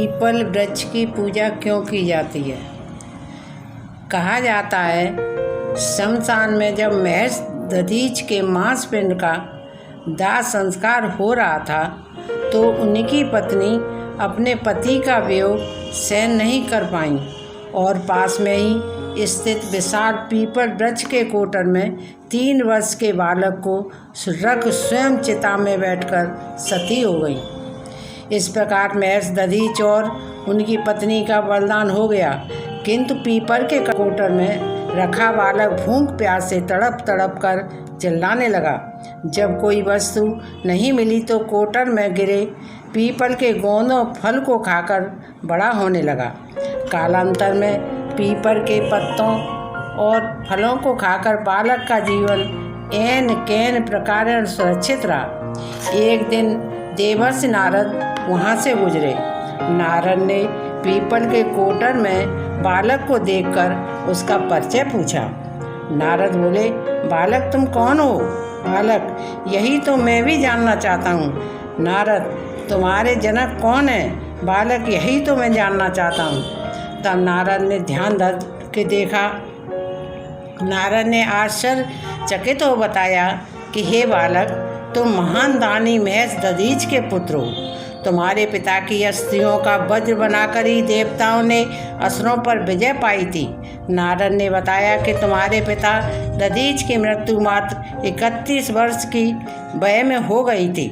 People वृक्ष की पूजा क्यों की जाती है? कहा जाता है शमशान में जब महर्ष दधीच के मांस पिंड का दाह संस्कार हो रहा था तो उनकी पत्नी अपने पति का वियोग सहन नहीं कर पाई और पास में ही स्थित विशाल पीपल वृक्ष के कोटर में 3 वर्ष के बालक को रख स्वयं चिता में बैठकर सती हो गई। इस प्रकार महर्ष दधीच और उनकी पत्नी का बलिदान हो गया, किंतु पीपल के कोटर में रखा बालक भूख प्यास से तड़प तड़प कर चिल्लाने लगा। जब कोई वस्तु नहीं मिली तो कोटर में गिरे पीपल के गोंदों फल को खाकर बड़ा होने लगा। कालांतर में पीपल के पत्तों और फलों को खाकर बालक का जीवन ऐन कैन प्रकार सुरक्षित रहा। एक दिन देवर्षि नारद वहाँ से गुजरे। नारद ने पीपल के कोटर में बालक को देखकर उसका परिचय पूछा। नारद बोले, बालक तुम कौन हो? बालक, यही तो मैं भी जानना चाहता हूँ। नारद, तुम्हारे जनक कौन है? बालक, यही तो मैं जानना चाहता हूँ। तब नारद ने ध्यान धर के देखा। नारद ने आश्चर्यचकित हो बताया कि हे बालक, तुम महान दानी महर्ष दधीच के पुत्र हो। तुम्हारे पिता की अस्थियों का वज्र बनाकर ही देवताओं ने असुरों पर विजय पाई थी। नारद ने बताया कि तुम्हारे पिता दधीच की मृत्यु मात्र 31 वर्ष की वय में हो गई थी।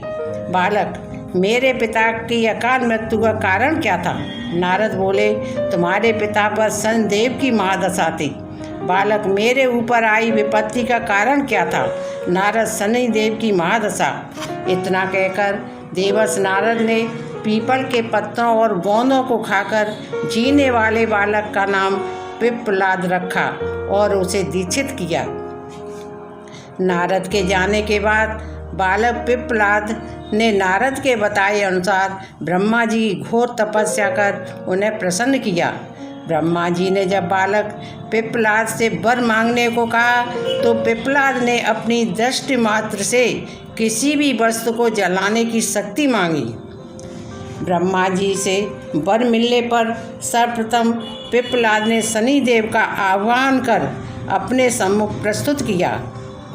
बालक, मेरे पिता की अकाल मृत्यु का कारण क्या था? नारद बोले, तुम्हारे पिता पर शनिदेव की महादशा थी। बालक, मेरे ऊपर आई विपत्ति का कारण क्या था? नारद, शनिदेव की महादशा। इतना कहकर देवर्षि नारद ने पीपल के पत्तों और गोंदों को खाकर जीने वाले बालक का नाम पिप्पलाद रखा और उसे दीक्षित किया। नारद के जाने के बाद बालक पिप्पलाद ने नारद के बताए अनुसार ब्रह्मा जी घोर तपस्या कर उन्हें प्रसन्न किया। ब्रह्मा जी ने जब बालक पिप्पलाद से वर मांगने को कहा तो पिप्पलाद ने अपनी दृष्टि मात्र से किसी भी वस्तु को जलाने की शक्ति मांगी। ब्रह्मा जी से वर मिलने पर सर्वप्रथम पिप्पलाद ने शनिदेव का आह्वान कर अपने सम्मुख प्रस्तुत किया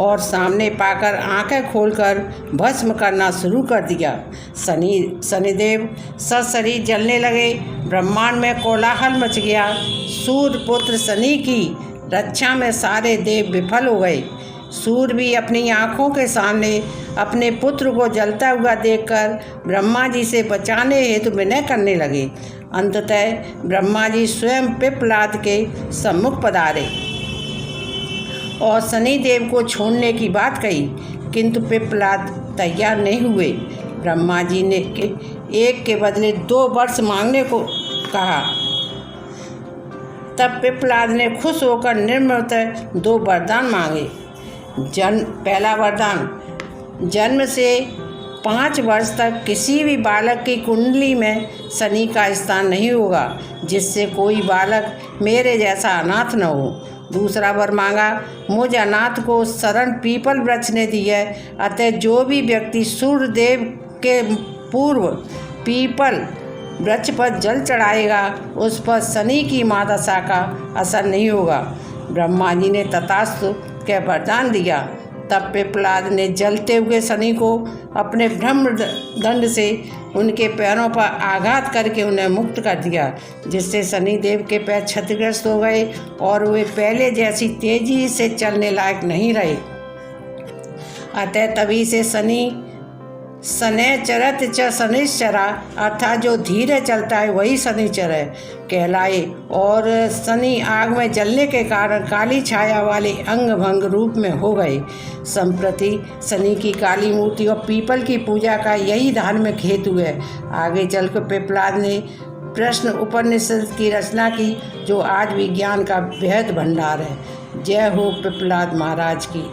और सामने पाकर आंखें खोलकर भस्म करना शुरू कर दिया। शनिदेव सशरीर जलने लगे। ब्रह्मांड में कोलाहल मच गया। सूर्य पुत्र शनि की रक्षा में सारे देव विफल हो गए। सूर्य भी अपनी आँखों के सामने अपने पुत्र को जलता हुआ देखकर ब्रह्मा जी से बचाने हेतु विनय करने लगे। अंततः ब्रह्मा जी स्वयं पिप्पलाद के सम्मुख पधारे और शनिदेव को छोड़ने की बात कही, किंतु पिप्पलाद तैयार नहीं हुए। ब्रह्मा जी ने एक के बदले 2 वर्ष मांगने को कहा। तब पिप्पलाद ने खुश होकर निर्मलतः 2 वरदान मांगे। पहला वरदान, जन्म से 5 वर्ष तक किसी भी बालक की कुंडली में शनि का स्थान नहीं होगा, जिससे कोई बालक मेरे जैसा अनाथ न हो। दूसरा वर मांगा, मुझ अनाथ को शरण पीपल वृक्ष ने दी है, अतः जो भी व्यक्ति सूर्यदेव के पूर्व पीपल वृक्ष पर जल चढ़ाएगा उस पर शनि की महादशा का असर नहीं होगा। ब्रह्मा जी ने तथास्तु के वरदान दिया। तब पिप्पलाद ने जलते हुए शनि को अपने ब्रह्मदंड से उनके पैरों पर आघात करके उन्हें मुक्त कर दिया, जिससे शनिदेव के पैर क्षतिग्रस्त हो गए और वे पहले जैसी तेजी से चलने लायक नहीं रहे। अतः तभी से शनैश्चरत च शनिश्चरा, अर्थात जो धीरे चलता है वही शनिचर है कहलाए। और शनि आग में जलने के कारण काली छाया वाले अंग भंग रूप में हो गए। संप्रति शनि की काली मूर्ति और पीपल की पूजा का यही धार्मिक हेतु है। आगे चलकर पिप्पलाद ने प्रश्न उपनिषद की रचना की, जो आज विज्ञान का बेहद भंडार है। जय हो पिप्पलाद महाराज की।